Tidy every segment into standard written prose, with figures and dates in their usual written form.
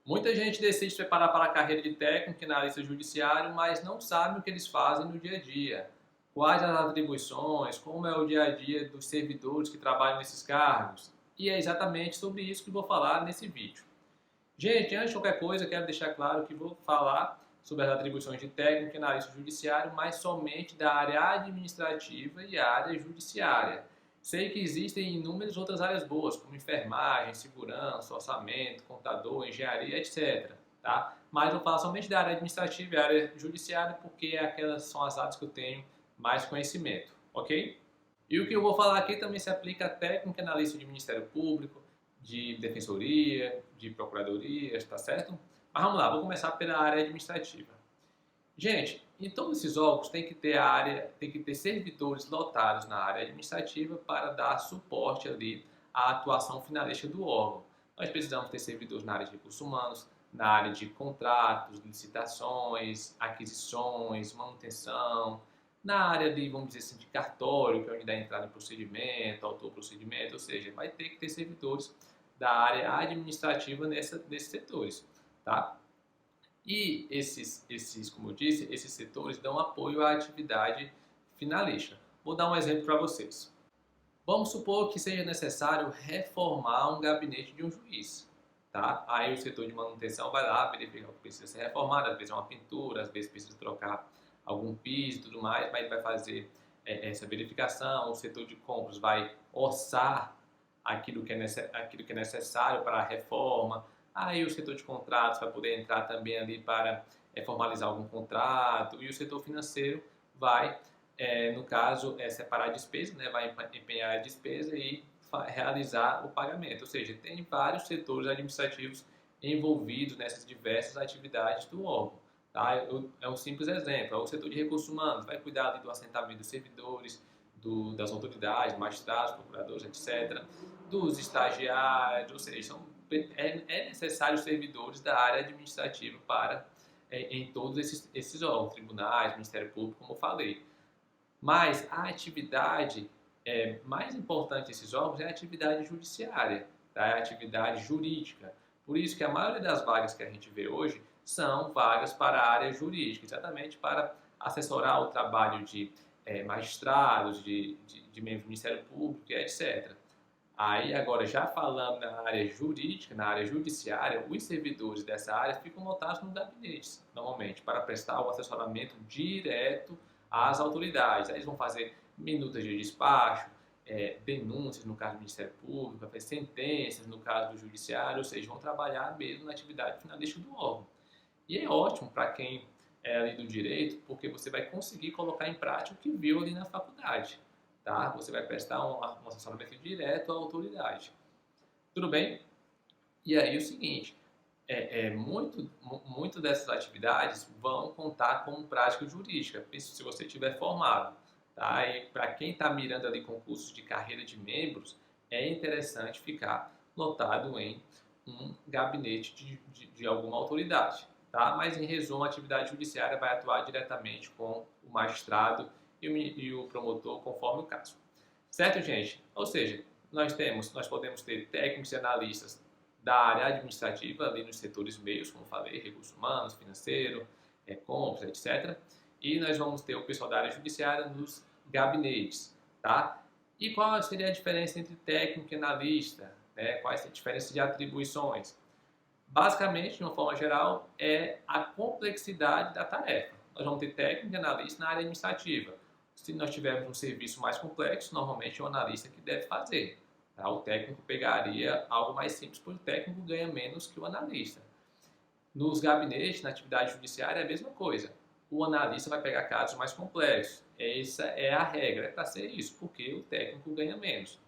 Muita gente decide se preparar para a carreira de técnico e analista judiciário, mas não sabe o que eles fazem no dia a dia. Quais as atribuições, como é o dia a dia dos servidores que trabalham nesses cargos. E é exatamente sobre isso que vou falar nesse vídeo. Gente, antes de qualquer coisa, quero deixar claro que vou falar sobre as atribuições de técnico e analista judiciário, mas somente da área administrativa e a área judiciária. Sei que existem inúmeras outras áreas boas, como enfermagem, segurança, orçamento, contador, engenharia, etc. Tá? Mas eu falo somente da área administrativa e área judiciária porque aquelas são as áreas que eu tenho mais conhecimento, ok? E o que eu vou falar aqui também se aplica a técnico e analista de Ministério Público, de Defensoria, de Procuradoria, tá certo? Mas vamos lá, vou começar pela área administrativa. Gente, em todos esses órgãos tem que ter servidores lotados na área administrativa para dar suporte ali à atuação finalista do órgão. Nós precisamos ter servidores na área de recursos humanos, na área de contratos, licitações, aquisições, manutenção, na área de, vamos dizer assim, de cartório, que é onde dá entrada em procedimento, autor procedimento, ou seja, vai ter que ter servidores da área administrativa nesses setores, tá? E como eu disse, esses setores dão apoio à atividade finalista. Vou dar um exemplo para vocês. Vamos supor que seja necessário reformar um gabinete de um juiz. Tá? Aí o setor de manutenção vai lá verificar o que precisa ser reformado, às vezes é uma pintura, às vezes precisa trocar algum piso e tudo mais, mas ele vai fazer essa verificação. O setor de compras vai orçar aquilo que é necessário para a reforma. Aí o setor de contratos vai poder entrar também ali para formalizar algum contrato, e o setor financeiro vai, no caso, separar a despesa, né? Vai empenhar a despesa e realizar o pagamento. Ou seja, tem vários setores administrativos envolvidos nessas diversas atividades do órgão. Tá? É um simples exemplo. O setor de recursos humanos vai cuidar do assentamento dos servidores, das autoridades, magistrados, procuradores, etc., dos estagiários, ou seja, é necessário servidores da área administrativa para em todos esses órgãos, tribunais, Ministério Público, como eu falei. Mas a atividade mais importante desses órgãos é a atividade judiciária, tá? É a atividade jurídica. Por isso que a maioria das vagas que a gente vê hoje são vagas para a área jurídica, exatamente para assessorar o trabalho de magistrados, de membros do Ministério Público, etc. Aí, agora, já falando na área jurídica, na área judiciária, os servidores dessa área ficam lotados nos gabinetes, normalmente, para prestar o assessoramento direto às autoridades. Aí eles vão fazer minutas de despacho, denúncias no caso do Ministério Público, fazer sentenças no caso do Judiciário, ou seja, vão trabalhar mesmo na atividade finalista do órgão. E é ótimo para quem é ali do direito, porque você vai conseguir colocar em prática o que viu ali na faculdade. Tá? Você vai prestar um assessoramento direto à autoridade. Tudo bem? E aí o seguinte, muito dessas atividades vão contar como prática jurídica, se você tiver formado. Tá? E para quem está mirando ali concursos de carreira de membros, é interessante ficar lotado em um gabinete de alguma autoridade. Tá? Mas, em resumo, a atividade judiciária vai atuar diretamente com o magistrado e o promotor, conforme o caso. Certo, gente? Ou seja, nós podemos ter técnicos e analistas da área administrativa, ali nos setores meios, como falei, recursos humanos, financeiro, compras, etc. E nós vamos ter o pessoal da área judiciária nos gabinetes, tá? E qual seria a diferença entre técnico e analista? Né? Quais são a diferença de atribuições? Basicamente, de uma forma geral, é a complexidade da tarefa. Nós vamos ter técnico e analista na área administrativa. Se nós tivermos um serviço mais complexo, normalmente é o analista que deve fazer. Tá? O técnico pegaria algo mais simples, porque o técnico ganha menos que o analista. Nos gabinetes, na atividade judiciária, é a mesma coisa. O analista vai pegar casos mais complexos. Essa é a regra, é para ser isso, porque o técnico ganha menos.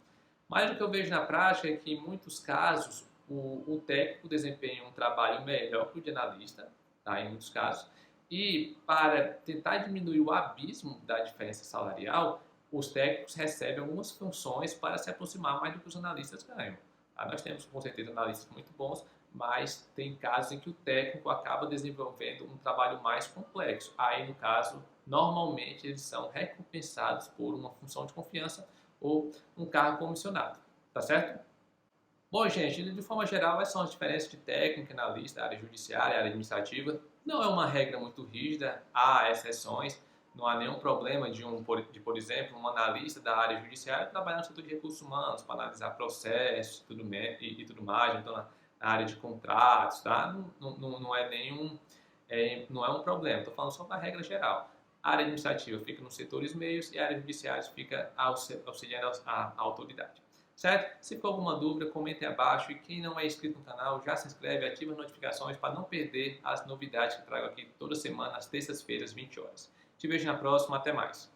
Mas o que eu vejo na prática é que, em muitos casos, o técnico desempenha um trabalho melhor que o de analista, tá? Em muitos casos. E para tentar diminuir o abismo da diferença salarial, os técnicos recebem algumas funções para se aproximar mais do que os analistas ganham. Tá? Nós temos, com certeza, analistas muito bons, mas tem casos em que o técnico acaba desenvolvendo um trabalho mais complexo. Aí, no caso, normalmente eles são recompensados por uma função de confiança ou um cargo comissionado. Tá certo? Bom, gente, de forma geral, quais são as diferenças de técnico, analista, área judiciária, área administrativa? Não é uma regra muito rígida, há exceções, não há nenhum problema por exemplo, um analista da área judiciária trabalhar no setor de recursos humanos para analisar processos e tudo mais, então na área de contratos, tá? Não é não é um problema, estou falando só da regra geral. A área administrativa fica nos setores meios e a área judiciária fica auxiliando a autoridade. Certo? Se for alguma dúvida, comente abaixo. E quem não é inscrito no canal, já se inscreve, ativa as notificações para não perder as novidades que trago aqui toda semana, às terças-feiras, 20 horas. Te vejo na próxima, até mais.